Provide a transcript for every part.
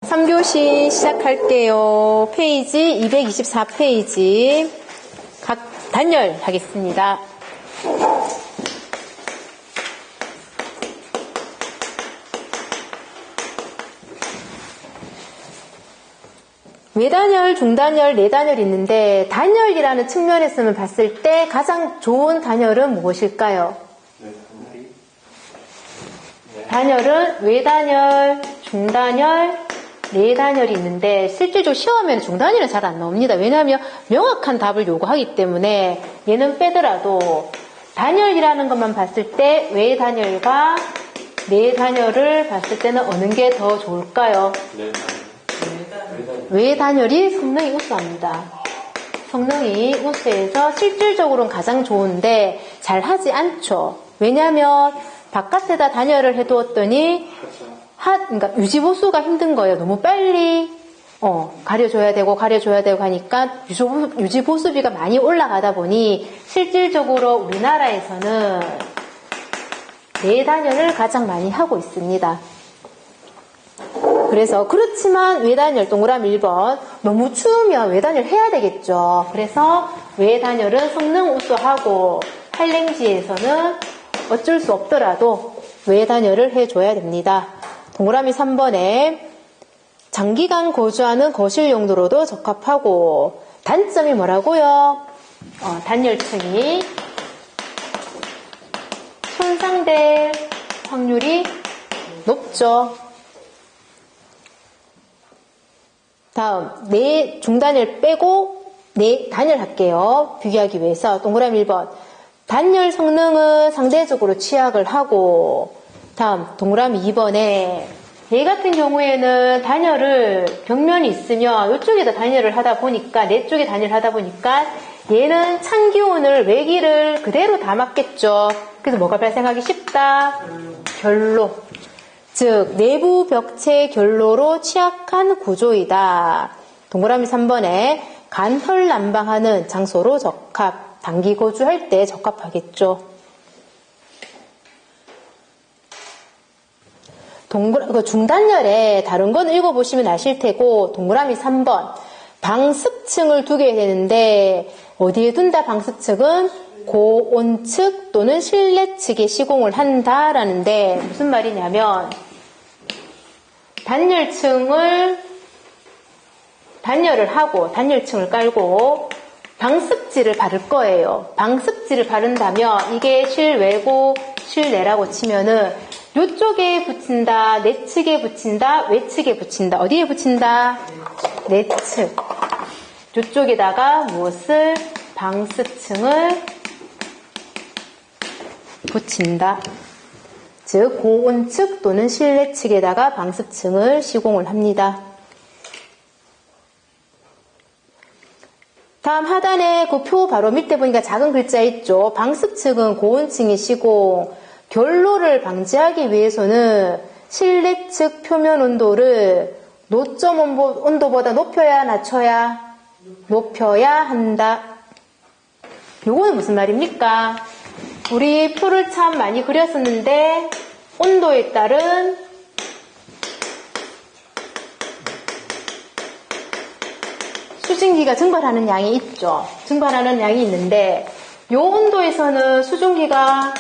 3교시 시작할게요. 페이지 224페이지 각 단열 하겠습니다. 외단열, 중단열, 내단열이 있는데 단열이라는 측면에서만 봤을 때 가장 좋은 단열은 무엇일까요? 단열은 외단열, 중단열, 내단열이 있는데 실질적으로 시험에는 중단열은 잘 안 나옵니다. 왜냐하면 명확한 답을 요구하기 때문에 얘는 빼더라도 단열이라는 것만 봤을 때 외단열과 내단열을 봤을 때는 어느 게 더 좋을까요? 외단열이 성능이 우수합니다. 성능이 우수해서 실질적으로는 가장 좋은데 잘 하지 않죠. 왜냐하면 바깥에다 단열을 해두었더니 그러니까 유지보수가 힘든 거예요. 너무 빨리 가려줘야 되고 하니까 유지보수비가 많이 올라가다 보니 실질적으로 우리나라에서는 내단열을 가장 많이 하고 있습니다. 그래서 그렇지만 외단열 동그라미 1번 너무 추우면 외단열 해야 되겠죠. 그래서 외단열은 성능 우수하고 한랭지에서는 어쩔 수 없더라도 외단열을 해줘야 됩니다. 동그라미 3번에 장기간 거주하는 거실 용도로도 적합하고 단점이 뭐라고요? 단열층이 손상될 확률이 높죠. 다음, 중단열 빼고 단열 할게요. 비교하기 위해서 동그라미 1번 단열 성능은 상대적으로 취약을 하고 다음 동그라미 2번에 얘 같은 경우에는 단열을 벽면이 있으면 이쪽에다 단열을 하다 보니까 내 쪽에 단열을 하다 보니까 얘는 찬 기온을 외기를 그대로 담았겠죠. 그래서 뭐가 발생하기 쉽다? 결로. 즉 내부 벽체 결로로 취약한 구조이다. 동그라미 3번에 간헐 난방하는 장소로 적합. 단기 거주할 때 적합하겠죠. 중단열에 다른 건 읽어보시면 아실 테고 동그라미 3번 방습층을 두게 되는데 어디에 둔다 방습층은 고온측 또는 실내측에 시공을 한다라는데 무슨 말이냐면 단열을 하고 단열층을 깔고 방습지를 바를 거예요. 방습지를 바른다면 이게 실외고 실내라고 치면은 이쪽에 붙인다, 내측에 붙인다, 외측에 붙인다. 어디에 붙인다? 내측. 이쪽에다가 무엇을? 방습층을 붙인다. 즉 고온측 또는 실내측에다가 방습층을 시공을 합니다. 다음 하단에 그 표 바로 밑에 보니까 작은 글자 있죠. 방습층은 고온층에 시공. 결로를 방지하기 위해서는 실내측 표면 온도를 노점 온도보다 높여야 낮춰야? 높여야 한다. 요거는 무슨 말입니까? 우리 표를 참 많이 그렸었는데 온도에 따른 수증기가 증발하는 양이 있죠. 증발하는 양이 있는데 요 온도에서는 수증기가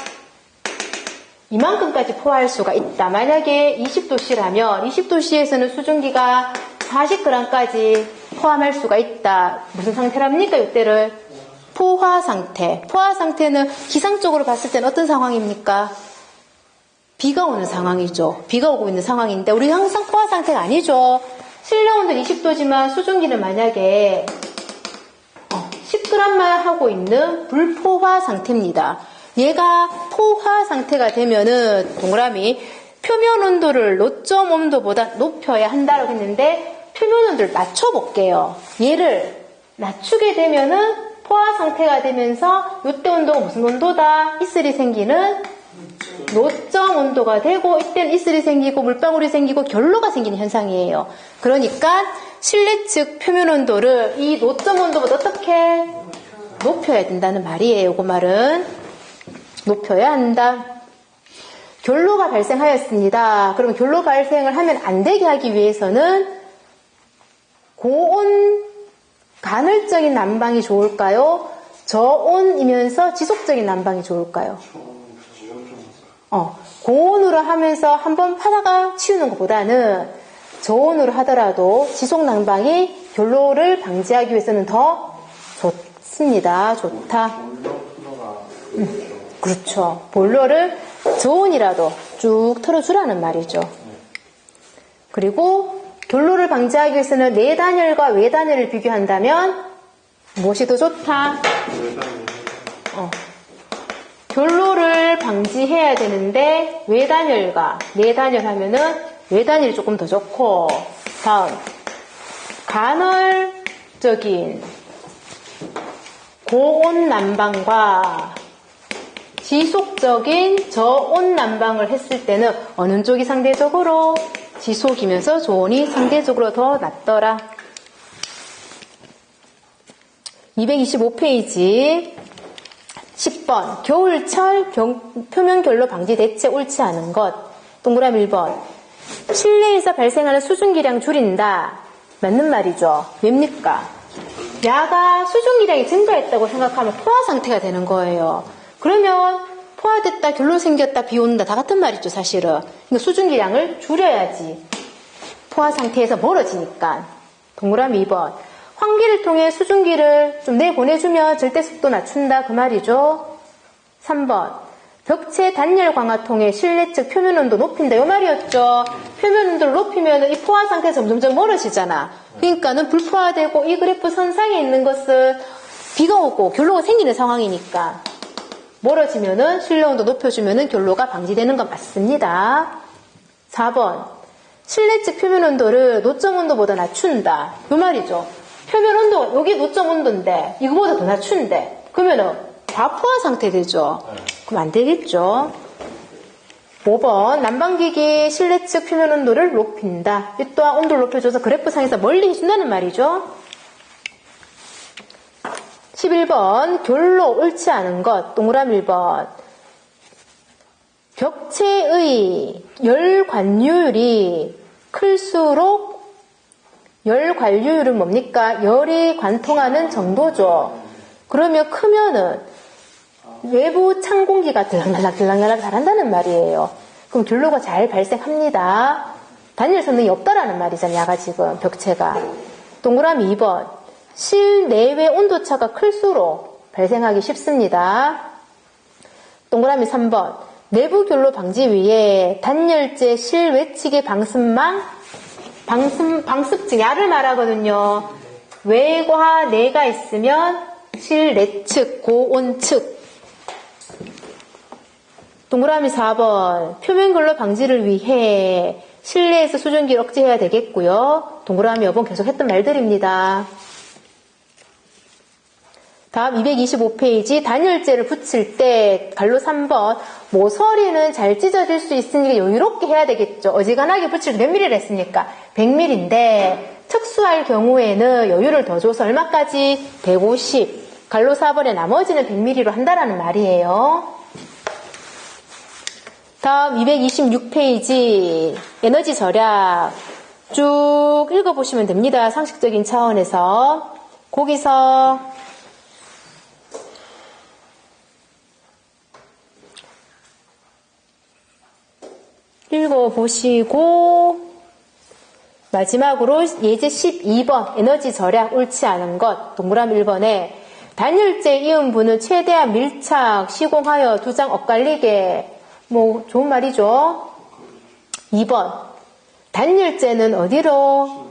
이만큼까지 포화할 수가 있다. 만약에 20도씨라면 20도씨에서는 수증기가 40g까지 포함할 수가 있다. 무슨 상태랍니까? 이때를 포화 상태. 포화 상태는 기상적으로 봤을 때는 어떤 상황입니까? 비가 오는 상황이죠. 비가 오고 있는 상황인데 우리 항상 포화 상태가 아니죠. 실내 온도는 20도지만 수증기는 만약에 10g만 하고 있는 불포화 상태입니다. 얘가 포화 상태가 되면은 동그라미 표면 온도를 노점 온도보다 높여야 한다고 했는데 표면 온도를 낮춰볼게요. 얘를 낮추게 되면은 포화 상태가 되면서 이때 온도가 무슨 온도다? 이슬이 생기는 노점 온도가 되고 이때는 이슬이 생기고 물방울이 생기고 결로가 생기는 현상이에요. 그러니까 실내측 표면 온도를 이 노점 온도보다 어떻게 높여야 된다는 말이에요. 그 말은 높여야 한다. 결로가 발생하였습니다. 그러면 결로 발생을 하면 안 되게 하기 위해서는 고온 간헐적인 난방이 좋을까요? 저온이면서 지속적인 난방이 좋을까요? 고온으로 하면서 한번 파다가 치우는 것보다는 저온으로 하더라도 지속 난방이 결로를 방지하기 위해서는 더 좋습니다. 좋다. 그렇죠. 보일러를 저온이라도 쭉 틀어주라는 말이죠. 그리고 결로를 방지하기 위해서는 내단열과 외단열을 비교한다면 무엇이 더 좋다? 결로를 방지해야 되는데 외단열과 내단열 하면은 외단열이 조금 더 좋고, 다음 간헐적인 고온 난방과 지속적인 저온 난방을 했을 때는 어느 쪽이 상대적으로 지속이면서 저온이 상대적으로 더 낫더라. 225페이지 10번 겨울철 표면 결로 방지 대책 옳지 않은 것. 동그라미 1번 실내에서 발생하는 수증기량 줄인다. 맞는 말이죠. 왜입니까? 야가 수증기량이 증가했다고 생각하면 포화 상태가 되는 거예요. 그러면 포화됐다, 결로 생겼다, 비 온다 다 같은 말이죠, 사실은. 그러니까 수증기량을 줄여야지. 포화 상태에서 멀어지니까. 동그라미 2번 환기를 통해 수증기를 좀 내보내주면 절대 습도 낮춘다 그 말이죠. 3번 벽체 단열 강화 통해 실내 측 표면 온도 높인다 이 말이었죠. 표면 온도를 높이면 이 포화 상태에서 점점 멀어지잖아. 그러니까는 불포화되고 이 그래프 선상에 있는 것은 비가 오고 결로가 생기는 상황이니까 멀어지면은 실내 온도 높여주면은 결로가 방지되는 건 맞습니다. 4번 실내 측 표면 온도를 노점 온도보다 낮춘다 이 말이죠. 표면 온도가 여기 노점 온도인데 이거보다 더 낮춘데 그러면은 과포화 상태 되죠. 그럼 안 되겠죠. 5번 난방기기 실내 측 표면 온도를 높인다. 이 또한 온도를 높여줘서 그래프상에서 멀리 해준다는 말이죠. 11번 결로 옳지 않은 것. 동그라미 1번 벽체의 열 관유율이 클수록 열 관유율은 뭡니까? 열이 관통하는 정도죠. 그러면 크면은 외부 찬 공기가 들락날락 잘한다는 말이에요. 그럼 결로가 잘 발생합니다. 단열 성능이 없다라는 말이잖아요. 야가 지금 벽체가. 동그라미 2번 실내외 온도차가 클수록 발생하기 쉽습니다. 동그라미 3번 내부 결로 방지 위해 단열재 실외측의 방습층, 야를 말하거든요. 외과 내가 있으면 실내측, 고온측. 동그라미 4번 표면 결로 방지를 위해 실내에서 수증기를 억제해야 되겠고요. 동그라미 5번 계속 했던 말들입니다. 다음 225페이지 단열재를 붙일 때 갈로 3번 모서리는 잘 찢어질 수 있으니까 여유롭게 해야 되겠죠. 어지간하게 붙일 때 몇 미리를 했습니까? 100mm인데 특수할 경우에는 여유를 더 줘서 얼마까지? 150. 갈로 4번에 나머지는 100mm로 한다라는 말이에요. 다음 226페이지 에너지 절약 쭉 읽어보시면 됩니다. 상식적인 차원에서. 거기서 읽어보시고 마지막으로 예제 12번 에너지 절약 옳지 않은 것. 동그라미 1번에 단열재 이음부는 최대한 밀착 시공하여 두 장 엇갈리게. 뭐 좋은 말이죠. 2번 단열재는 어디로?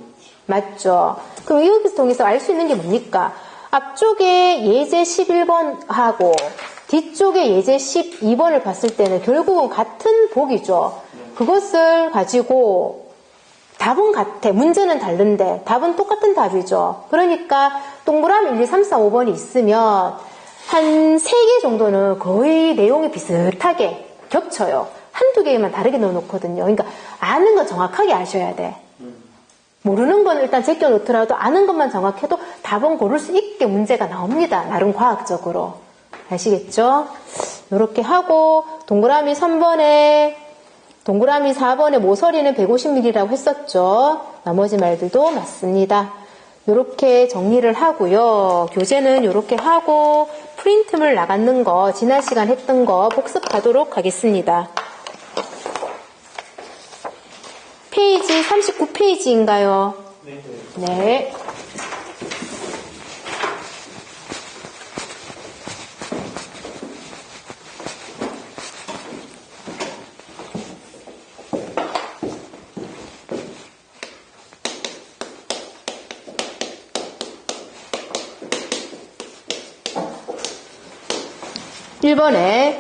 맞죠. 그럼 여기서 통해서 알 수 있는 게 뭡니까? 앞쪽에 예제 11번하고 뒤쪽에 예제 12번을 봤을 때는 결국은 같은 복이죠. 그것을 가지고 답은 같아. 문제는 다른데 답은 똑같은 답이죠. 그러니까 동그라미 1, 2, 3, 4, 5번이 있으면 한 3개 정도는 거의 내용이 비슷하게 겹쳐요. 한두 개만 다르게 넣어놓거든요. 그러니까 아는 건 정확하게 아셔야 돼. 모르는 건 일단 제껴놓더라도 아는 것만 정확해도 답은 고를 수 있게 문제가 나옵니다. 나름 과학적으로. 아시겠죠? 이렇게 하고 동그라미 4번에 모서리는 150mm라고 했었죠. 나머지 말들도 맞습니다. 이렇게 정리를 하고요. 교재는 이렇게 하고 프린트물 나갔는 거 지난 시간 했던 거 복습하도록 하겠습니다. 페이지 39페이지인가요? 네. 1번에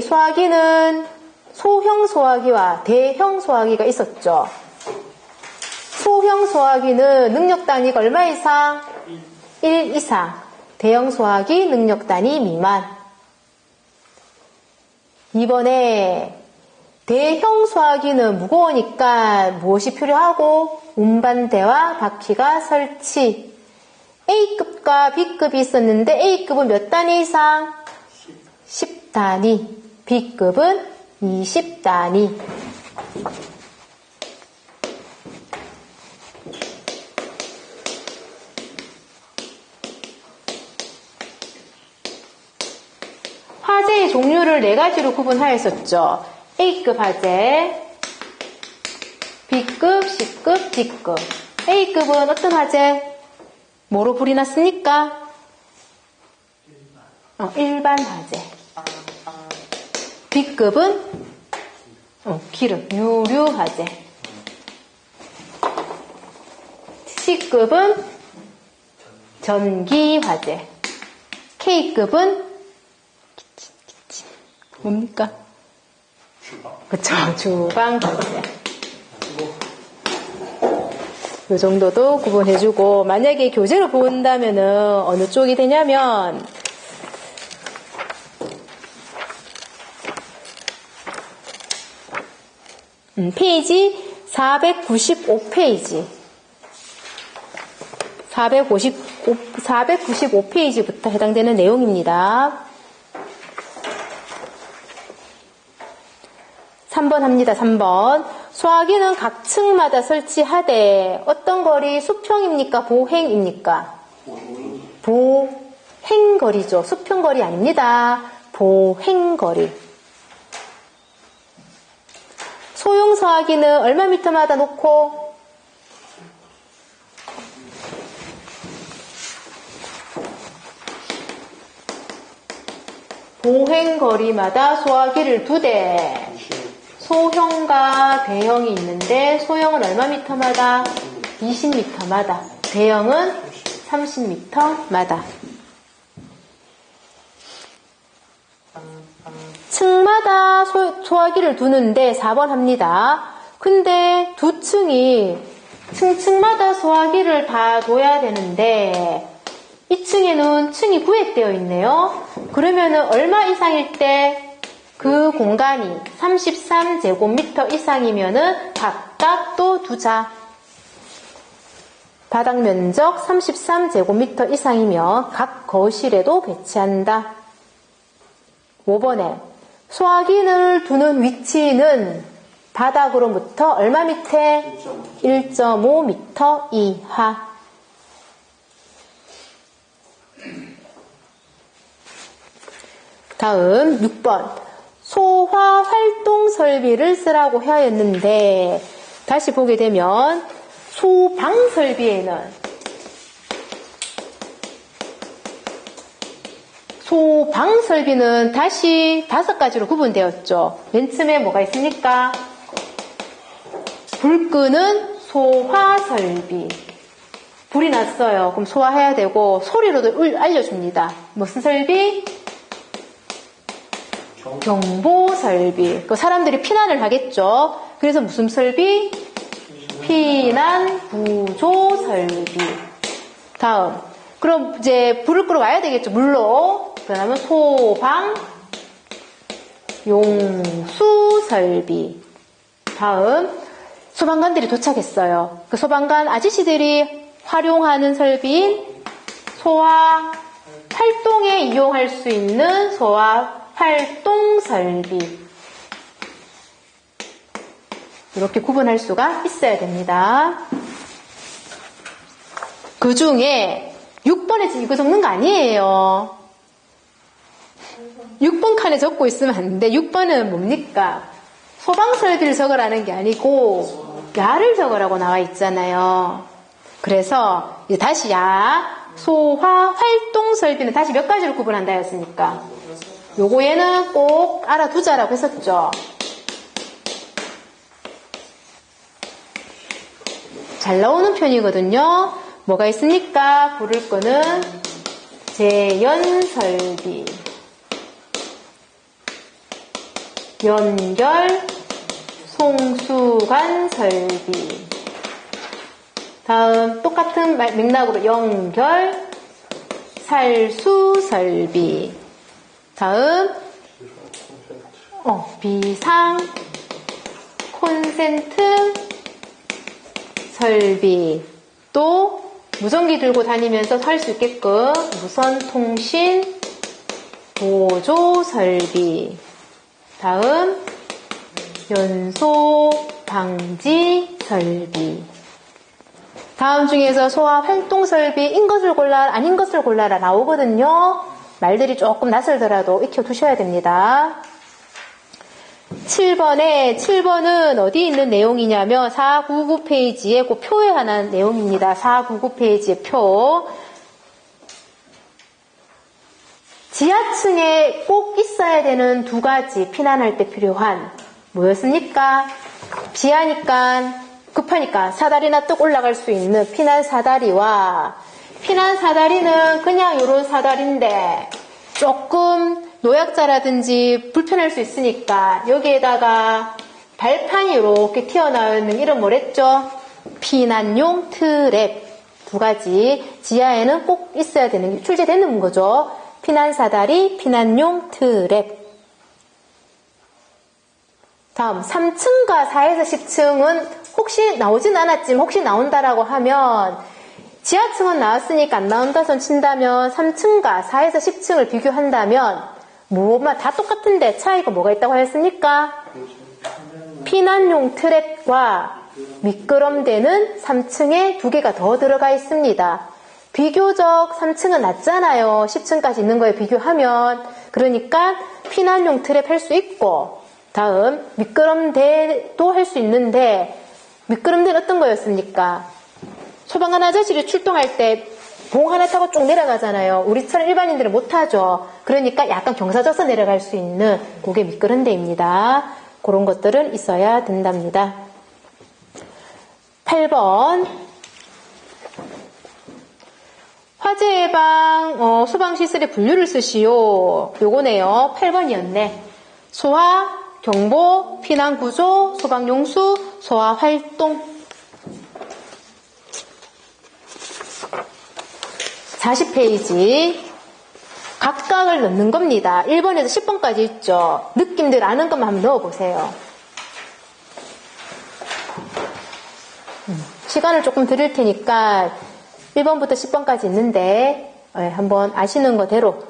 소화기는 소형 소화기와 대형 소화기가 있었죠. 소형 소화기는 능력 단위가 얼마 이상? 1 이상. 대형 소화기 능력 단위 미만. 2번에 대형 소화기는 무거우니까 무엇이 필요하고? 운반대와 바퀴가 설치. A급과 B급이 있었는데 A급은 몇 단위 이상? 10단위. B급은 20단위. 화재의 종류를 4가지로 구분하였었죠. A급 화재, B급, C급, D급. A급은 어떤 화재? 뭐로 불이 났습니까? 일반 화재. B급은 기름, 유류 화재. C급은 전기 화재. K급은 뭡니까? 그쵸, 주방 화재. 이 정도도 구분해주고, 만약에 교재로 본다면은 어느 쪽이 되냐면, 페이지 495페이지. 495페이지부터 해당되는 내용입니다. 3번 합니다. 3번. 소화기는 각 층마다 설치하되 어떤 거리? 수평입니까? 보행입니까? 보행거리죠. 수평거리 아닙니다. 보행거리. 소형 소화기는 얼마 미터마다 놓고? 보행거리마다 소화기를 2대. 소형과 대형이 있는데 소형은 얼마 미터마다? 20미터마다. 대형은 30미터마다. 층마다 소화기를 두는데 4번 합니다. 근데 두 층이 층마다 소화기를 다 둬야 되는데 2층에는 층이 부획되어 있네요. 그러면은 얼마 이상일 때 그 공간이 33제곱미터 이상이면은 각각 또 두자. 바닥 면적 33제곱미터 이상이면 각 거실에도 배치한다. 5번에 소화기를 두는 위치는 바닥으로부터 얼마 밑에? 1.5m 이하. 다음 6번. 소화 활동 설비를 쓰라고 하였는데 다시 보게 되면 소방 설비에는 소방 설비는 다시 5가지로 구분되었죠. 맨 처음에 뭐가 있습니까? 불 끄는 소화 설비. 불이 났어요. 그럼 소화해야 되고 소리로도 알려줍니다. 무슨 설비? 경보 설비. 그 사람들이 피난을 하겠죠. 그래서 무슨 설비? 피난 구조 설비. 다음. 그럼 이제 불을 끄러 와야 되겠죠. 물로. 그러면 소방 용수 설비. 다음. 소방관들이 도착했어요. 그 소방관 아저씨들이 활용하는 설비인 소화 활동에 이용할 수 있는 소화 활동 설비. 이렇게 구분할 수가 있어야 됩니다. 그 중에 6번에 이거 적는 거 아니에요. 6번 칸에 적고 있으면 안 돼. 6번은 뭡니까? 소방설비를 적으라는 게 아니고 야를 적으라고 나와 있잖아요. 그래서 이제 다시 야, 소화, 활동설비는 다시 몇 가지로 구분한다 했습니까? 요거 얘는 꼭 알아두자라고 했었죠. 잘 나오는 편이거든요. 뭐가 있습니까? 부를 거는 재연설비, 연결, 송수관설비. 다음 똑같은 맥락으로 연결, 살수설비. 다음 비상, 콘센트 설비. 또 무전기 들고 다니면서 할 수 있게끔 무선 통신 보조 설비. 다음 연소 방지 설비. 다음 중에서 소화 활동 설비인 것을 골라라 아닌 것을 골라라 나오거든요. 말들이 조금 낯설더라도 익혀두셔야 됩니다. 7번은 어디 있는 내용이냐면 499페이지에 그 표에 관한 내용입니다. 499페이지의 표. 지하층에 꼭 있어야 되는 두 가지 피난할 때 필요한 뭐였습니까? 비하니까 급하니까 사다리나 뚝 올라갈 수 있는 피난 사다리와 피난 사다리는 그냥 요런 사다리인데 조금 노약자라든지 불편할 수 있으니까 여기에다가 발판이 이렇게 튀어나와 있는 이름 뭐랬죠? 피난용 트랩. 두 가지 지하에는 꼭 있어야 되는 게 출제되는 거죠. 피난 사다리, 피난용 트랩. 다음 3층과 4에서 10층은 혹시 나오진 않았지만 혹시 나온다라고 하면 지하층은 나왔으니까 안 나온다선 친다면 3층과 4에서 10층을 비교한다면 뭐만 다 똑같은데 차이가 뭐가 있다고 하였습니까? 피난용 트랩과 미끄럼대는 3층에 두 개가 더 들어가 있습니다. 비교적 3층은 낮잖아요. 10층까지 있는 거에 비교하면. 그러니까 피난용 트랩 할 수 있고 다음 미끄럼대도 할 수 있는데 미끄럼대는 어떤 거였습니까? 소방관 아저씨를 출동할 때 봉 하나 타고 쭉 내려가잖아요. 우리처럼 일반인들은 못하죠. 그러니까 약간 경사져서 내려갈 수 있는 그게 미끄럼대입니다. 그런 것들은 있어야 된답니다. 8번 화재 예방 소방시설의 분류를 쓰시오. 요거네요. 8번이었네. 소화, 경보, 피난구조, 소방용수, 소화활동. 40페이지 각각을 넣는 겁니다. 1번에서 10번까지 있죠. 느낌들 아는 것만 한번 넣어보세요. 시간을 조금 드릴 테니까 1번부터 10번까지 있는데 한번 아시는 거대로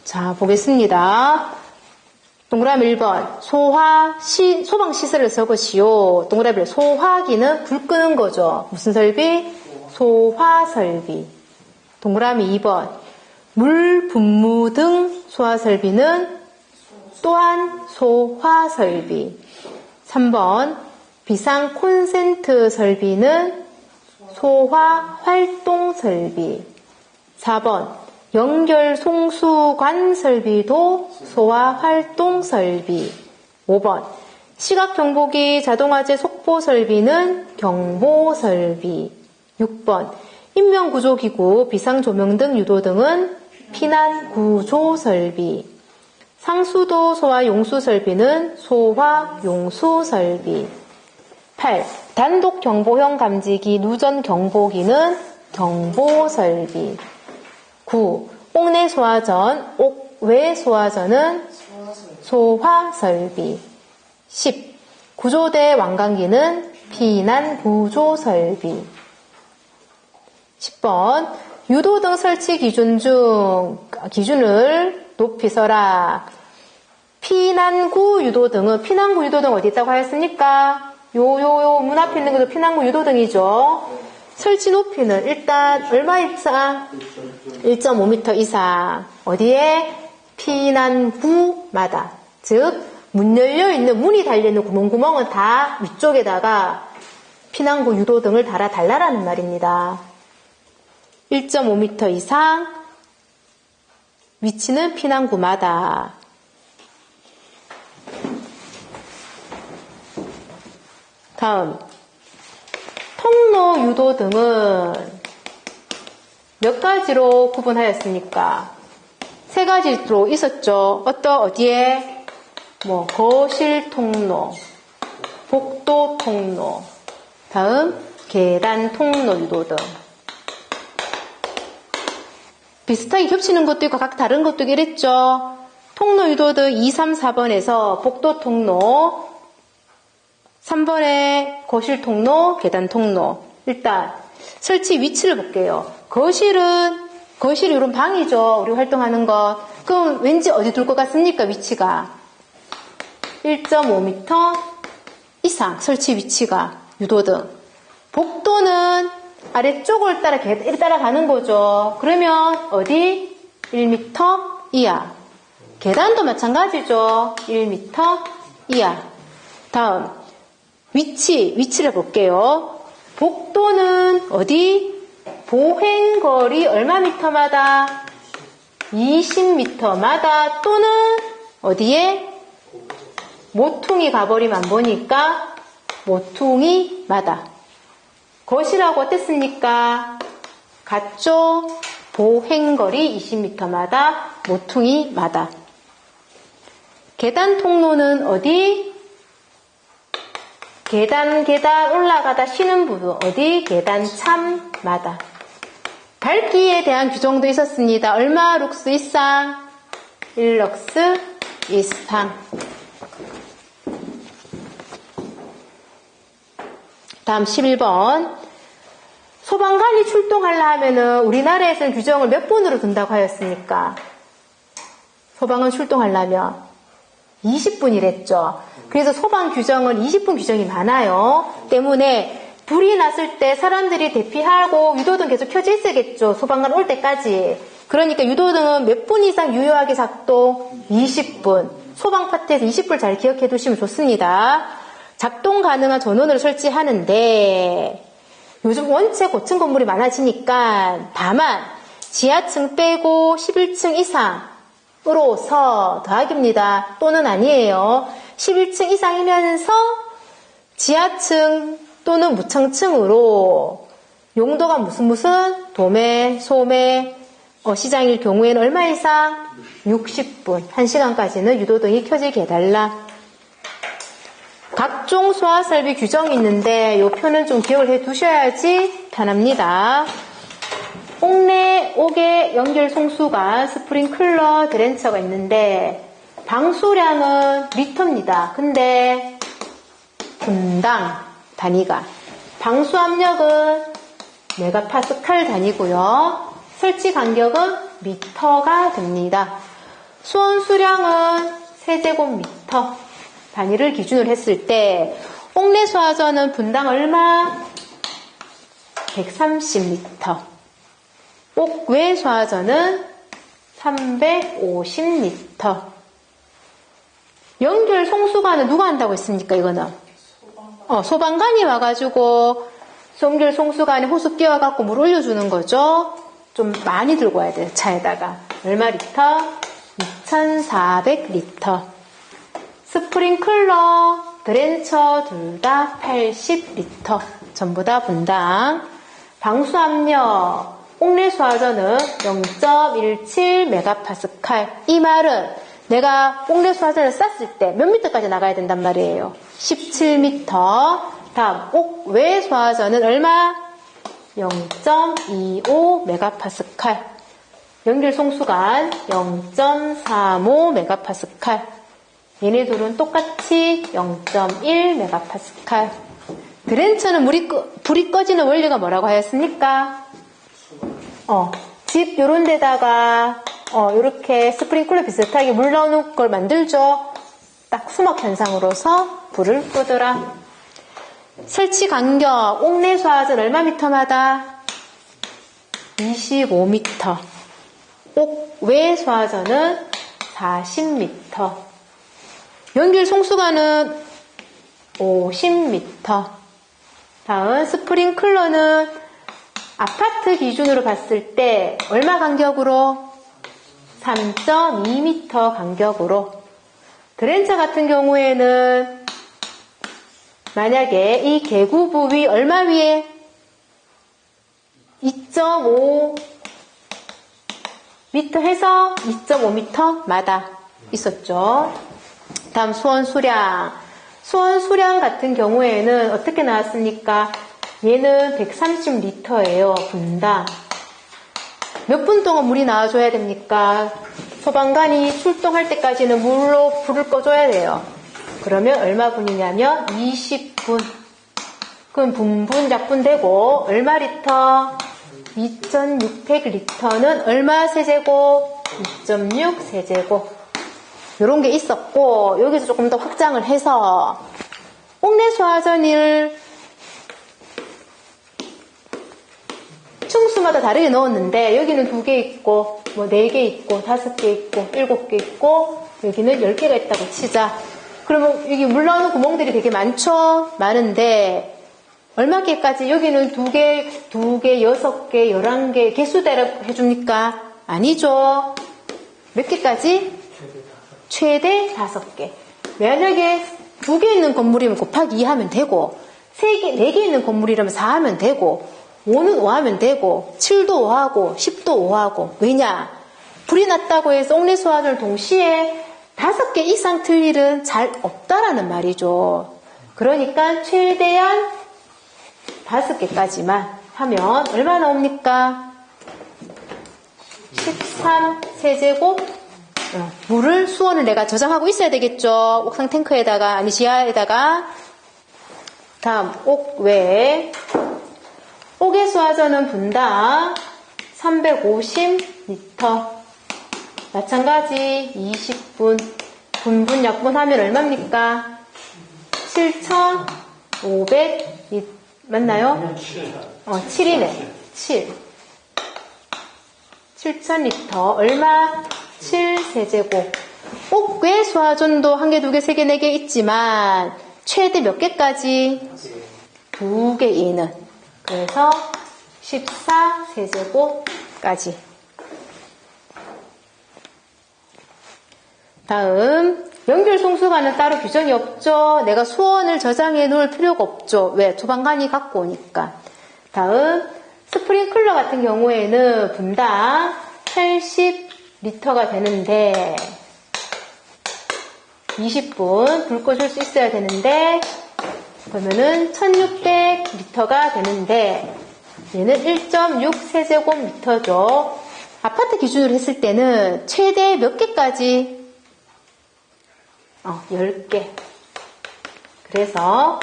자, 보겠습니다. 동그라미 1번. 소방시설을 적으시오. 동그라미 1. 소화기는 불 끄는 거죠. 무슨 설비? 소화설비. 동그라미 2번. 물 분무 등 소화설비는 또한 소화설비. 3번. 비상 콘센트 설비는 소화활동설비. 4번. 연결 송수관 설비도 소화활동설비. 5번. 시각경보기 자동화재 속보설비는 경보설비. 6번. 인명구조기구 비상조명 등 유도 등은 피난구조설비. 상수도 소화용수설비는 소화용수설비. 8. 단독경보형 감지기 누전경보기는 경보설비. 9. 옥내소화전, 옥외소화전은 소화설비. 10. 구조대 완강기는 피난구조설비. 10번. 유도등 설치 기준을 높이 써라. 피난구 유도등은, 피난구 유도등 어디 있다고 하였습니까? 요 문 앞에 있는 것도 피난구 유도등이죠. 설치 높이는 일단 얼마 이상? 1.5m 이상. 어디에? 피난구마다. 즉, 문 열려있는, 문이 달려있는 구멍은 다 위쪽에다가 피난구 유도등을 달아달라는 말입니다. 1.5m 이상, 위치는 피난구마다. 다음. 통로 유도등은 몇 가지로 구분하였습니까? 3가지로 있었죠. 어디에? 거실 통로, 복도 통로, 다음 계단 통로 유도등. 비슷하게 겹치는 것도 있고 각 다른 것도 이랬죠. 통로 유도등 2, 3, 4번에서 복도 통로, 3번에 거실 통로, 계단 통로. 일단 설치 위치를 볼게요. 거실이 이런 방이죠. 우리 활동하는 것. 그럼 왠지 어디 둘 것 같습니까? 위치가 1.5m 이상 설치 위치가 유도등. 복도는 아래쪽을 따라가는 거죠. 그러면 어디? 1m 이하. 계단도 마찬가지죠. 1m 이하. 다음 위치를 볼게요. 복도는 어디? 보행거리 얼마 미터마다? 20m마다 또는 어디에? 모퉁이 가버리면 안 보니까 모퉁이마다. 거실하고 어땠습니까? 같죠? 보행거리 20m마다 모퉁이마다. 계단 통로는 어디? 계단 올라가다 쉬는 부분 어디? 계단 참마다. 밝기에 대한 규정도 있었습니다. 얼마 룩스 이상? 1럭스 이상. 다음 11번. 소방관이 출동하려면은 우리나라에서는 규정을 몇 분으로 둔다고 하였습니까? 소방관 출동하려면 20분이랬죠. 그래서 소방 규정은 20분 규정이 많아요. 때문에 불이 났을 때 사람들이 대피하고 유도등 계속 켜져 있어야겠죠. 소방관 올 때까지. 그러니까 유도등은 몇 분 이상 유효하게 작동? 20분. 소방 파트에서 20분 잘 기억해 두시면 좋습니다. 작동 가능한 전원을 설치하는데 요즘 원체 고층 건물이 많아지니까 다만 지하층 빼고 11층 이상으로서 더하기입니다. 또는 아니에요. 11층 이상이면서 지하층 또는 무층층으로 용도가 무슨 도매, 소매, 시장일 경우에는 얼마 이상? 60분, 1시간까지는 유도등이 켜지게 해달라. 각종 소화설비 규정이 있는데 이 표는 좀 기억을 해 두셔야지 편합니다. 옥내, 옥외 연결 송수관, 스프링클러, 드렌처가 있는데 방수량은 리터입니다. 근데 분당 단위가, 방수 압력은 메가파스칼 단위고요. 설치 간격은 미터가 됩니다. 수온 수량은 세제곱미터 단위를 기준으로 했을 때 옥내수화전은 분당 얼마? 130리터. 옥외수화전은 350리터. 연결 송수관은 누가 한다고 했습니까? 이거는 소방관이 와가지고 연결 송수관에 호수 끼워갖고 물 올려주는 거죠. 좀 많이 들고 와야 돼요. 차에다가. 얼마 리터? 2400리터. 스프링클러, 드렌처 둘 다 80리터. 전부 다 분당. 방수압력, 옥내수화전은 0.17메가파스칼. 이 말은 내가 옥내수화전을 쐈을 때 몇 미터까지 나가야 된단 말이에요. 17미터. 다음 옥외수화전은 얼마? 0.25메가파스칼. 연결 송수관 0.35메가파스칼. 얘네 둘은 똑같이 0.1메가파스칼. 드렌처는 불이 꺼지는 원리가 뭐라고 하였습니까? 집 요런 데다가 요렇게 스프링클러 비슷하게 물 나오는 걸 만들죠. 딱 수막 현상으로서 불을 끄더라. 설치 간격 옥내수화전 얼마 미터마다? 25미터. 옥외수화전은 40미터. 연결 송수관은 50미터. 다음 스프링클러는 아파트 기준으로 봤을 때 얼마 간격으로? 3.2m 간격으로. 드렌처 같은 경우에는 만약에 이 개구 부위 얼마 위에? 2.5m 해서 2.5m마다 있었죠. 다음 수온 수량. 수온 수량 같은 경우에는 어떻게 나왔습니까? 얘는 130리터예요. 분당. 몇 분 동안 물이 나와줘야 됩니까? 소방관이 출동할 때까지는 물로 불을 꺼줘야 돼요. 그러면 얼마 분이냐면 20분. 그럼 분분 약분 되고 얼마 리터? 2600리터는 얼마 세제곱? 2.6 세제곱. 요런 게 있었고 여기서 조금 더 확장을 해서 옥내수화전을 층수마다 다르게 넣었는데 여기는 2개 있고 뭐 4개 있고 5개 있고 7개 있고 여기는 10개가 있다고 치자. 그러면 여기 물 나오는 구멍들이 되게 많죠? 많은데 얼마 개까지? 여기는 2개, 6개, 11개 개수대로 해줍니까? 아니죠. 몇 개까지? 최대 5개. 만약에 2개 있는 건물이면 곱하기 2 하면 되고 3개, 4개 있는 건물이라면 4 하면 되고 5는 5 하면 되고 7도 5하고 10도 5하고. 왜냐? 불이 났다고 해서 옥내수화전을 동시에 5개 이상 틀 일은 잘 없다라는 말이죠. 그러니까 최대한 5개까지만 하면 얼마 나옵니까? 13세제곱 물을 수온을 내가 저장하고 있어야 되겠죠. 옥상 탱크에다가 아니 지하에다가. 다음 옥외. 옥외수화전은 분당 350리터. 마찬가지 20분. 분분 약분하면 얼마입니까? 7,500 맞나요? 7이네. 7. 7,000리터. 얼마? 7세제곱. 옥외수화전도 1개, 2개, 3개, 4개 있지만 최대 몇 개까지? 2개 이는. 그래서 14세제곱까지. 다음 연결 송수관은 따로 규정이 없죠. 내가 수온을 저장해 놓을 필요가 없죠. 왜? 소방관이 갖고 오니까. 다음 스프링클러 같은 경우에는 분당 80리터가 되는데 20분 불 꺼줄 수 있어야 되는데 그러면은 1600리터가 되는데 얘는 1.6 세제곱미터죠. 아파트 기준으로 했을 때는 최대 몇 개까지? 10개. 그래서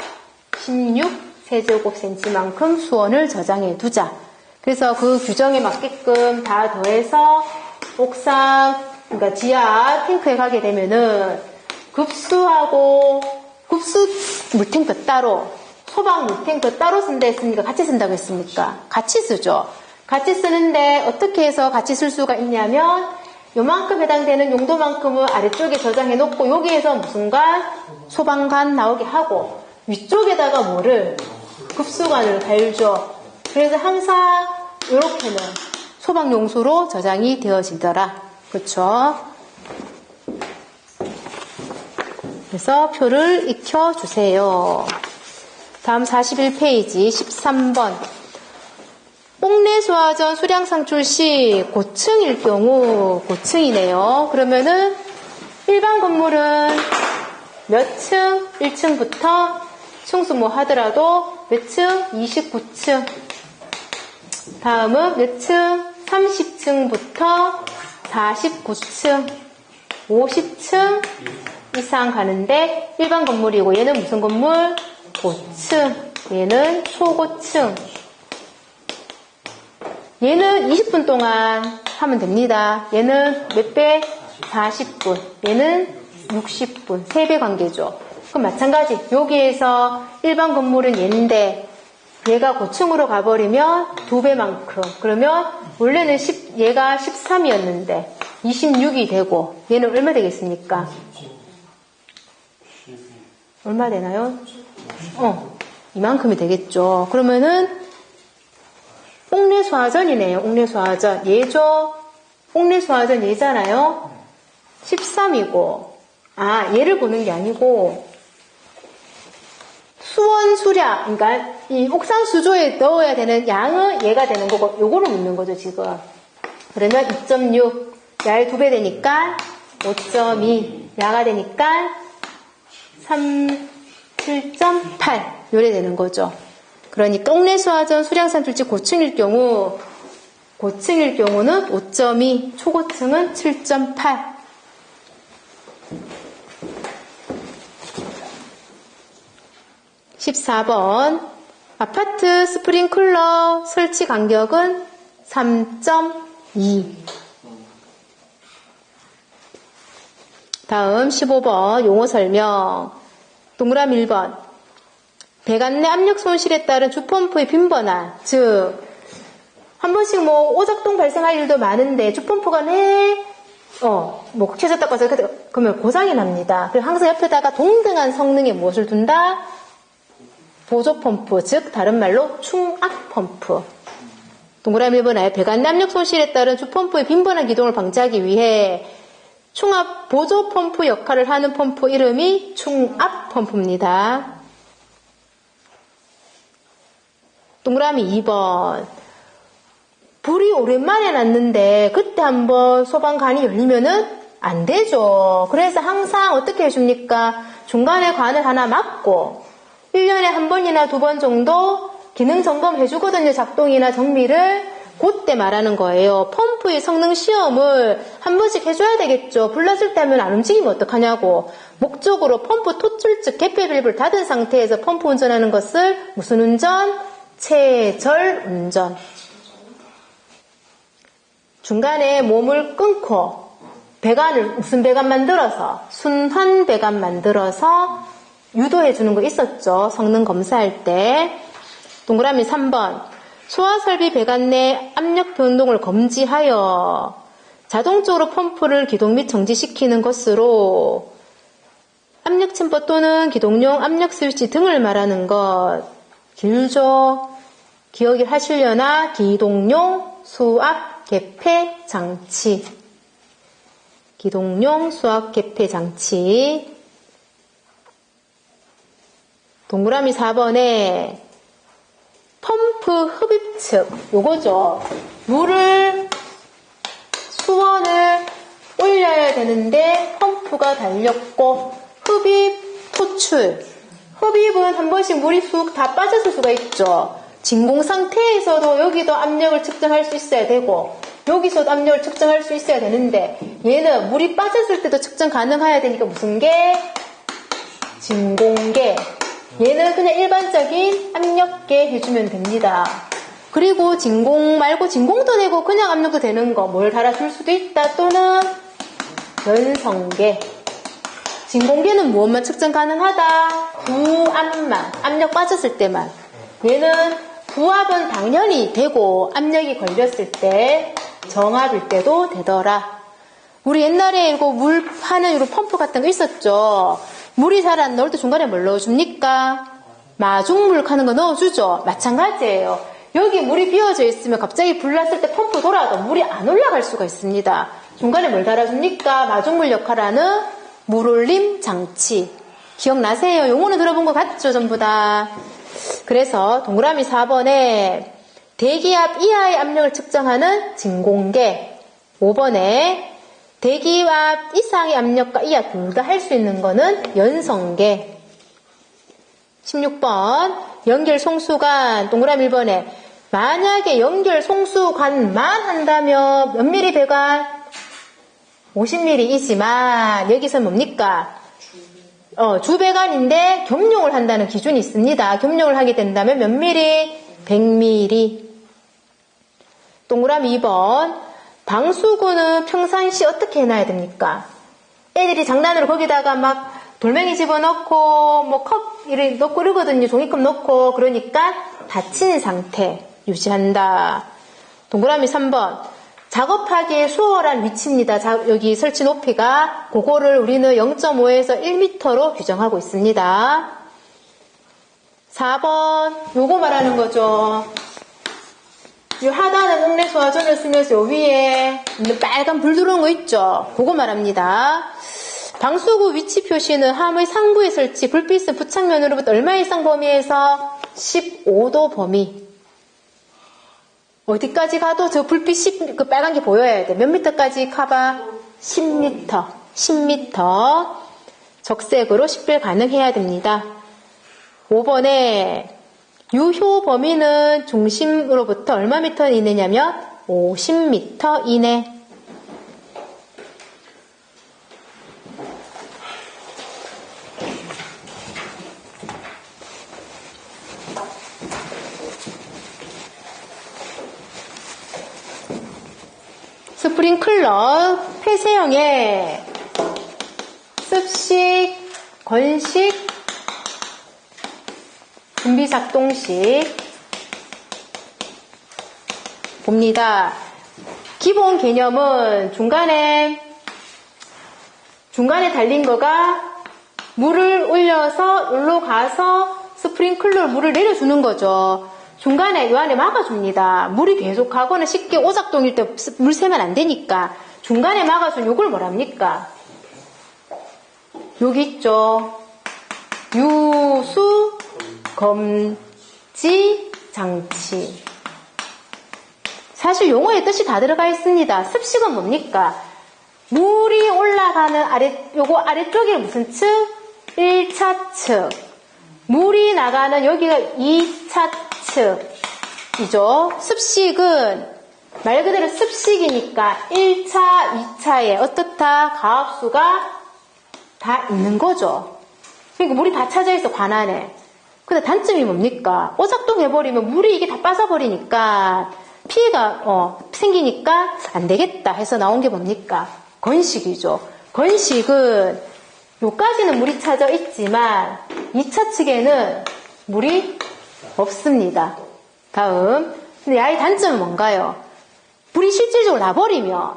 16세제곱센치만큼 수온을 저장해 두자. 그래서 그 규정에 맞게끔 다 더해서 옥상 그러니까 지하 탱크에 가게 되면은 급수 물탱크 따로, 소방 물탱크 따로 쓴다 했습니까? 같이 쓴다고 했습니까? 같이 쓰죠. 같이 쓰는데 어떻게 해서 같이 쓸 수가 있냐면 요만큼 해당되는 용도만큼은 아래쪽에 저장해 놓고 여기에서 무슨 관? 소방관 나오게 하고 위쪽에다가 뭐를? 급수관을 달죠. 그래서 항상 이렇게는 소방용수로 저장이 되어지더라. 그쵸? 그래서 표를 익혀주세요. 다음 41페이지 13번. 옥내수화전 수량상출 시 고층일 경우, 고층이네요. 그러면은 일반 건물은 몇 층? 1층부터 층수 뭐 하더라도 몇 층? 29층. 다음은 몇 층? 30층부터 49층, 50층 이상 가는데 일반 건물이고 얘는 무슨 건물? 고층. 얘는 초고층. 얘는 20분 동안 하면 됩니다. 얘는 몇 배? 40분. 얘는 60분. 3배 관계죠. 그럼 마찬가지. 여기에서 일반 건물은 얘인데 얘가 고층으로 가버리면 2배만큼. 그러면 원래는 얘가 13이었는데 26이 되고 얘는 얼마 되겠습니까? 얼마 되나요? 이만큼이 되겠죠. 그러면은 옥내수화전이네요. 옥내수화전. 얘죠? 옥내수화전 얘잖아요. 13이고 얘를 보는 게 아니고 수원 수량, 그러니까 이 옥상 수조에 넣어야 되는 양은 얘가 되는 거고 요거를 묻는 거죠 지금. 그러면 2.6 야의 2배 되니까 5.2 야가 되니까 7.8 요래 되는 거죠. 그러니까 옥내수화전 수량산출지 고층일 경우는 5.2, 초고층은 7.8. (14번) 아파트 스프링클러 설치 간격은 3.2. 다음 15번 용어 설명. 동그라미 1번. 배관 내 압력 손실에 따른 주펌프의 빈번함, 즉 한 번씩 오작동 발생할 일도 많은데 주펌프가 켜졌다고 해서 그러면 고장이 납니다. 그래서 항상 옆에다가 동등한 성능의 무엇을 둔다? 보조펌프, 즉 다른 말로 충압펌프. 동그라미 1번에 배관 내 압력 손실에 따른 주펌프의 빈번한 기동을 방지하기 위해 충압 보조펌프 역할을 하는 펌프 이름이 충압펌프입니다. 동그라미 2번. 불이 오랜만에 났는데 그때 한번 소방관이 열리면은 안 되죠. 그래서 항상 어떻게 해줍니까? 중간에 관을 하나 막고 1년에 한 번이나 2번 정도 기능 점검 해주거든요. 작동이나 정비를. 그때 말하는 거예요. 펌프의 성능 시험을 한 번씩 해줘야 되겠죠. 불 났을 때 하면 안 움직이면 어떡하냐고. 목적으로 펌프 토출 즉 개폐 밸브를 닫은 상태에서 펌프 운전하는 것을 무슨 운전? 최절 운전. 중간에 몸을 끊고 배관을 무슨 배관 만들어서 순환 배관 만들어서 유도해 주는 거 있었죠. 성능 검사할 때. 동그라미 3번. 소화설비 배관 내 압력 변동을 검지하여 자동적으로 펌프를 기동 및 정지시키는 것으로 압력 챔버 또는 기동용 압력 스위치 등을 말하는 것. 길죠. 기억을 하시려나? 기동용 수압 개폐 장치. 기동용 수압 개폐 장치. 동그라미 4번에 펌프 흡입측, 요거죠. 수원을 올려야 되는데 펌프가 달렸고 흡입, 토출. 흡입은 한 번씩 물이 쑥 다 빠졌을 수가 있죠. 진공 상태에서도 여기도 압력을 측정할 수 있어야 되고 여기서도 압력을 측정할 수 있어야 되는데 얘는 물이 빠졌을 때도 측정 가능해야 되니까 무슨 게? 진공계. 얘는 그냥 일반적인 압력계 해주면 됩니다. 그리고 진공 말고 진공도 되고 그냥 압력도 되는 거 뭘 달아줄 수도 있다. 또는 연성계. 진공계는 무엇만 측정 가능하다? 부압만, 압력 빠졌을 때만. 얘는 부압은 당연히 되고 압력이 걸렸을 때, 정압일 때도 되더라. 우리 옛날에 이거 물 파는 이런 펌프 같은 거 있었죠? 물이 잘 안 나올 때 중간에 뭘 넣어줍니까? 마중물 하는 거 넣어주죠? 마찬가지예요. 여기 물이 비어져 있으면 갑자기 불 났을 때 펌프 돌아도 물이 안 올라갈 수가 있습니다. 중간에 뭘 달아줍니까? 마중물 역할하는 물올림 장치. 기억나세요? 용어는 들어본 것 같죠? 전부 다. 그래서 동그라미 4번에 대기압 이하의 압력을 측정하는 진공계. 5번에 대기압 이상의 압력과 이하 둘 다 할 수 있는 거는 연성계. 16번 연결 송수관. 동그라미 1번에 만약에 연결 송수관만 한다면 몇 미리 배관? 50mm이지만 여기서 뭡니까? 주배관인데 겸용을 한다는 기준이 있습니다. 겸용을 하게 된다면 몇 미리? 100mm. 동그라미 2번 방수구는 평상시 어떻게 해놔야 됩니까? 애들이 장난으로 거기다가 막 돌멩이 집어넣고 뭐 컵 이렇게 넣고 이러거든요. 종이컵 넣고. 그러니까 닫힌 상태 유지한다. 동그라미 3번 작업하기에 수월한 위치입니다. 여기 설치 높이가 그거를 우리는 0.5에서 1m로 규정하고 있습니다. 4번 요거 말하는 거죠. 이 하단은 흑내소화전을 쓰면서 요 위에 빨간 불 들어온 거 있죠. 그거 말합니다. 방수구 위치 표시는 함의 상부에 설치, 불빛은 부착면으로부터 얼마 이상 범위에서 15도 범위. 어디까지 가도 저 불빛 그 빨간 게 보여야 돼. 몇 미터까지 가봐? 10m. 10m. 적색으로 식별 가능해야 됩니다. 5번에 유효 범위는 중심으로부터 얼마 미터 이내냐면 50m 이내. 스프링클러 폐쇄형의 습식, 건식, 준비작동식 봅니다. 기본 개념은 중간에 달린 거가 물을 올려서 여기로 가서 스프링클러로 물을 내려주는 거죠. 중간에 이 안에 막아줍니다. 물이 계속 가거나 쉽게 오작동일 때 물 새면 안 되니까 중간에 막아준 요걸 뭐랍니까? 여기 있죠. 유수 검지 장치. 사실 용어의 뜻이 다 들어가 있습니다. 습식은 뭡니까? 물이 올라가는 요거 아래쪽이 무슨 층? 1차 층. 물이 나가는 여기가 2차 층이죠. 습식은 말 그대로 습식이니까 1차, 2차에 어떻다? 가압수가 다 있는 거죠. 그러니까 물이 다 차져 있어, 관 안에. 근데 단점이 뭡니까? 오작동 해버리면 물이 이게 다 빠져버리니까 피해가 생기니까 안 되겠다 해서 나온 게 뭡니까? 건식이죠. 건식은 요까지는 물이 차져 있지만 2차 측에는 물이 없습니다. 다음. 근데 야의 단점은 뭔가요? 물이 실질적으로 나버리면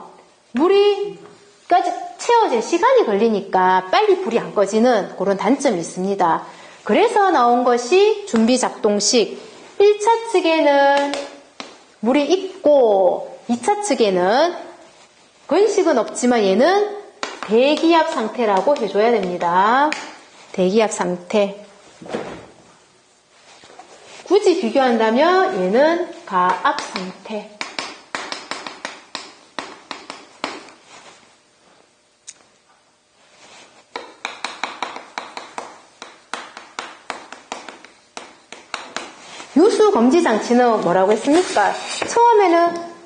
물이까지 채워질 시간이 걸리니까 빨리 불이 안 꺼지는 그런 단점이 있습니다. 그래서 나온 것이 준비작동식. 1차 측에는 물이 있고 2차 측에는 건식은 없지만 얘는 대기압 상태라고 해줘야 됩니다. 대기압 상태. 굳이 비교한다면 얘는 가압 상태. 유수 검지 장치는 뭐라고 했습니까? 처음에는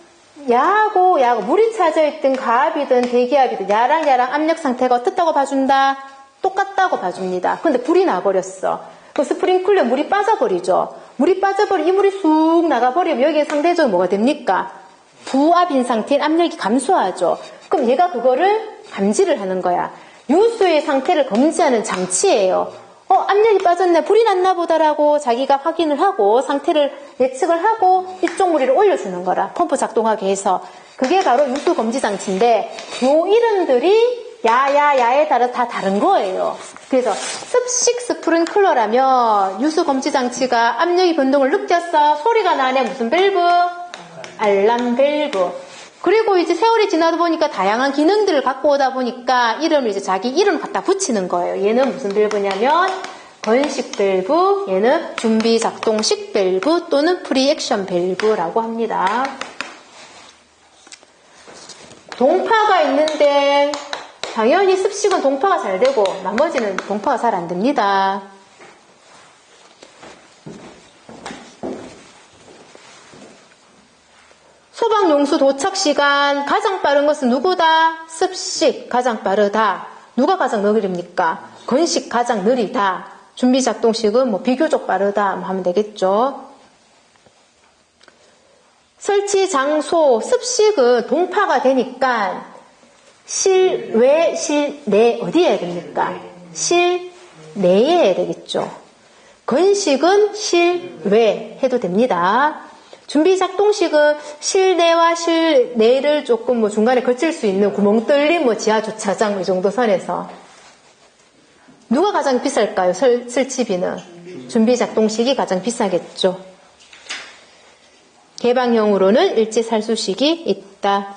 야하고 물이 차져있든 가압이든 대기압이든 야랑 압력 상태가 어떻다고 봐준다? 똑같다고 봐줍니다. 근데 불이 나버렸어. 그 스프링클러에 물이 빠져버리죠. 물이 빠져버리면 이 물이 쑥 나가버리면 여기에 상대적으로 뭐가 됩니까? 부압인 상태인 압력이 감소하죠. 그럼 얘가 그거를 감지를 하는 거야. 유수의 상태를 검지하는 장치예요. 압력이 빠졌네, 불이 났나 보다라고 자기가 확인을 하고 상태를 예측을 하고 이쪽 무리를 올려주는 거라. 펌프 작동하게 해서. 그게 바로 유수 검지 장치인데 요 이름들이 야에 따라 다 다른 거예요. 그래서 습식 스프링클러라면 유수 검지 장치가 압력의 변동을 느꼈어. 소리가 나네. 무슨 밸브? 알람 밸브. 그리고 이제 세월이 지나다 보니까 다양한 기능들을 갖고 오다 보니까 이름을 이제 자기 이름을 갖다 붙이는 거예요. 얘는 무슨 밸브냐면 건식 밸브, 얘는 준비 작동식 밸브 또는 프리 액션 밸브라고 합니다. 동파가 있는데 당연히 습식은 동파가 잘 되고 나머지는 동파가 잘 안 됩니다. 소방용수 도착 시간 가장 빠른 것은 누구다? 습식 가장 빠르다. 누가 가장 느립니까? 건식 가장 느리다. 준비 작동식은 뭐 비교적 빠르다 하면 되겠죠. 설치 장소 습식은 동파가 되니까 실외, 실내 어디에 해야 됩니까? 실내에 해야 되겠죠. 건식은 실외 해도 됩니다. 준비 작동식은 실내와 실내를 조금 뭐 중간에 거칠 수 있는 구멍 뚫린 뭐 지하 주차장 이 정도 선에서. 누가 가장 비쌀까요? 설치비는. 준비 작동식이 가장 비싸겠죠. 개방형으로는 일제살수식이 있다.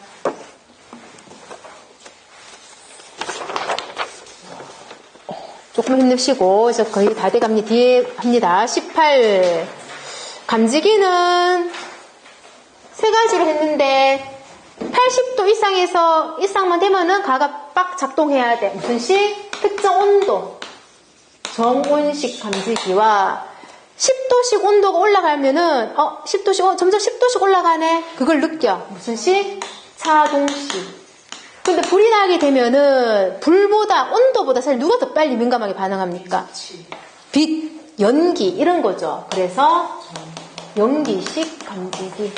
조금 힘내시고 이제 거의 다 돼갑니다. 뒤에 합니다. 18 감지기는 세 가지로 했는데 80도 이상만 되면은 가가 빡 작동해야 돼. 무슨 식? 특정 온도 정온식 감지기와 10도씩 온도가 올라가면은 10도씩 점점 10도씩 올라가네. 그걸 느껴. 무슨 식? 차동식. 근데 불이 나게 되면은 불보다 온도보다 사실 누가 더 빨리 민감하게 반응합니까? 빛, 연기 이런 거죠. 그래서 연기식 감지기.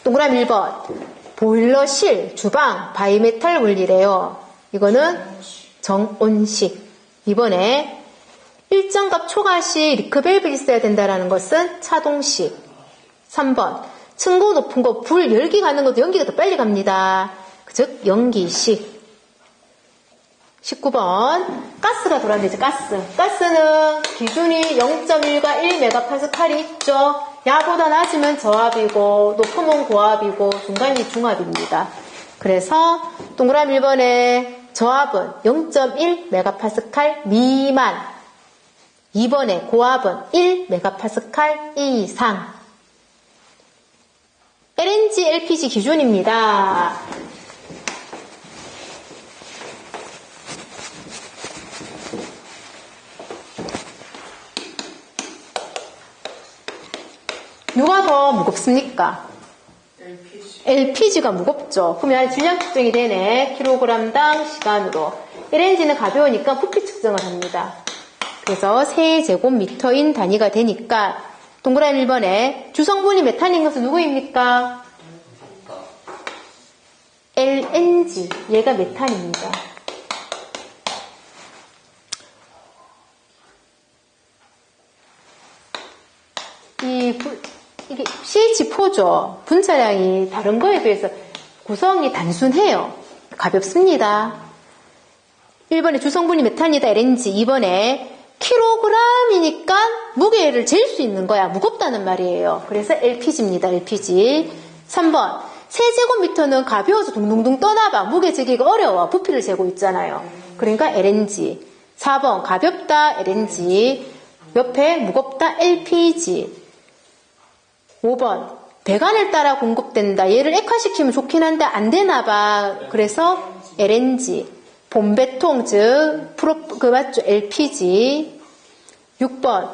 동그라미 1번 보일러실, 주방, 바이메탈 원리래요. 이거는 정온식. 이번에 일정값 초과시 리크밸브 있어야 된다는 것은 차동식. 3번 층고 높은 거 불 열기 가는 것도 연기가 더 빨리 갑니다. 즉 연기식. 19번 가스가 돌아다니죠. 가스는 기준이 0.1과 1메가파스칼이 있죠. 야보다 낮으면 저압이고 높으면 고압이고 중간이 중압입니다. 그래서 동그라미 1번에 저압은 0.1메가파스칼 미만, 2번에 고압은 1메가파스칼 이상. LNG, LPG 기준입니다. 누가 더 무겁습니까? LPG가 무겁죠. 그러면 질량 측정이 되네. 킬로그램당 시간으로. LNG는 가벼우니까 부피 측정을 합니다. 그래서 세제곱미터인 단위가 되니까 동그라미 1번에 주성분이 메탄인 것은 누구입니까? LNG. 얘가 메탄입니다. 이게 CH4죠. 분자량이 다른 거에 비해서 구성이 단순해요. 가볍습니다. 1번에 주성분이 메탄이다. LNG. 2번에 킬로그램이니까 무게를 잴 수 있는 거야. 무겁다는 말이에요. 그래서 LPG입니다. LPG. 3번 세제곱미터는 가벼워서 둥둥둥 떠나봐. 무게 재기가 어려워. 부피를 재고 있잖아요. 그러니까 LNG. 4번 가볍다. LNG. 옆에 무겁다. LPG. 5번 배관을 따라 공급된다. 얘를 액화시키면 좋긴 한데 안 되나 봐. 그래서 LNG. 본배통 즉 맞죠? LPG. 6번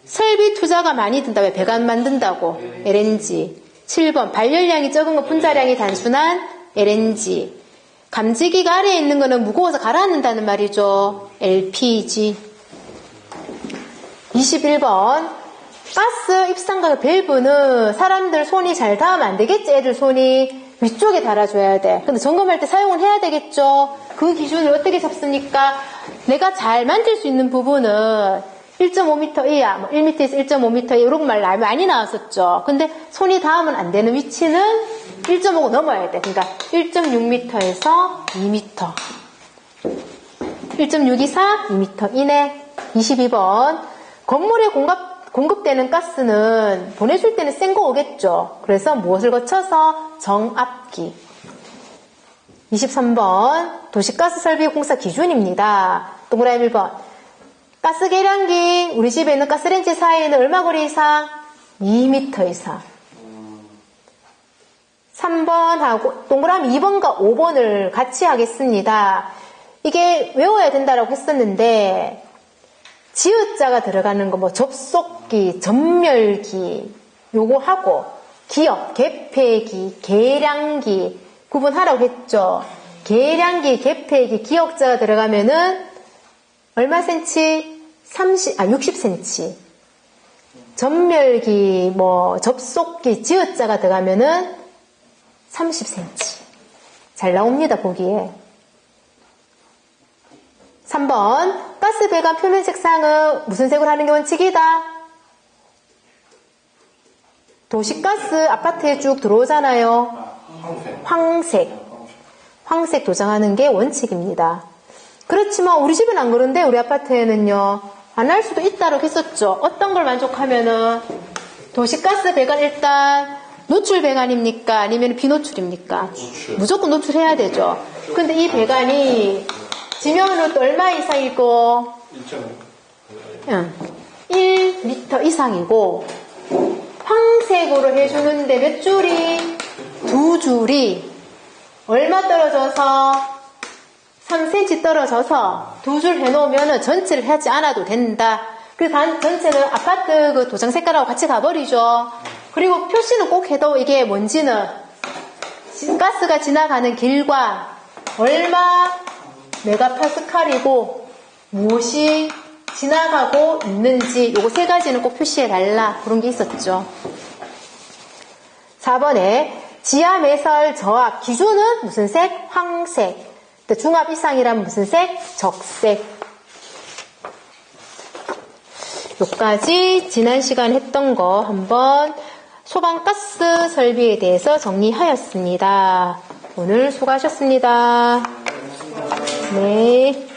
설비 투자가 많이 든다. 왜? 배관 만든다고. LNG. 7번 발열량이 적은 거 분자량이 단순한 LNG. 감지기가 아래에 있는 거는 무거워서 가라앉는다는 말이죠. LPG. 21번 가스 입상각 밸브는 사람들 손이 잘 닿으면 안 되겠지. 애들 손이 위쪽에 달아줘야 돼. 근데 점검할 때 사용을 해야 되겠죠. 그 기준을 어떻게 잡습니까? 내가 잘 만질 수 있는 부분은 1.5m 이하, 뭐 1m에서 1.5m 이런 말 많이 나왔었죠. 근데 손이 닿으면 안 되는 위치는 1.5가 넘어야 돼. 그러니까 1.6m에서 2m. 1.624, 2m 이내. 22번. 건물에 공급되는 가스는 보내줄 때는 센 거 오겠죠. 그래서 무엇을 거쳐서? 정압기. 23번. 도시가스 설비 공사 기준입니다. 동그라미 1번. 가스 계량기, 우리 집에 있는 가스렌지 사이에는 얼마 거리 이상? 2m 이상. 3번하고 동그라미 2번과 5번을 같이 하겠습니다. 이게 외워야 된다라고 했었는데 지읒자가 들어가는 거 뭐 접속기, 전멸기 요거 하고 기역, 개폐기, 계량기 구분하라고 했죠. 계량기, 개폐기, 기역자가 들어가면은 얼마 센치? 60cm. 전멸기, 뭐 접속기, 지읒자가 들어가면은 30cm. 잘 나옵니다, 보기에. 3번. 가스 배관 표면 색상은 무슨 색으로 하는 게 원칙이다? 도시가스 아파트에 쭉 들어오잖아요. 황색 도장하는 게 원칙입니다. 그렇지만 우리 집은 안 그런데 우리 아파트에는요. 안 할 수도 있다고 했었죠. 어떤 걸 만족하면은 도시가스 배관 일단 노출 배관입니까? 아니면 비노출입니까? 무조건 노출해야 되죠. 근데 이 배관이 지면은 또 얼마 이상이고 1m 이상이고 황색으로 해주는데 몇 줄이? 2줄이 얼마 떨어져서 3cm 떨어져서 2줄 해놓으면 전체를 하지 않아도 된다. 그래서 전체는 아파트 그 도장 색깔하고 같이 가버리죠. 그리고 표시는 꼭 해도 이게 뭔지는 가스가 지나가는 길과 얼마 메가파스칼이고 무엇이 지나가고 있는지 요거 세 가지는 꼭 표시해달라. 그런 게 있었죠. 4번에 지하 매설 저압 기준은 무슨 색? 황색. 중압 이상이라면 무슨 색? 적색. 여기까지 지난 시간 했던 거 한번 소방가스 설비에 대해서 정리하였습니다. 오늘 수고하셨습니다. 네.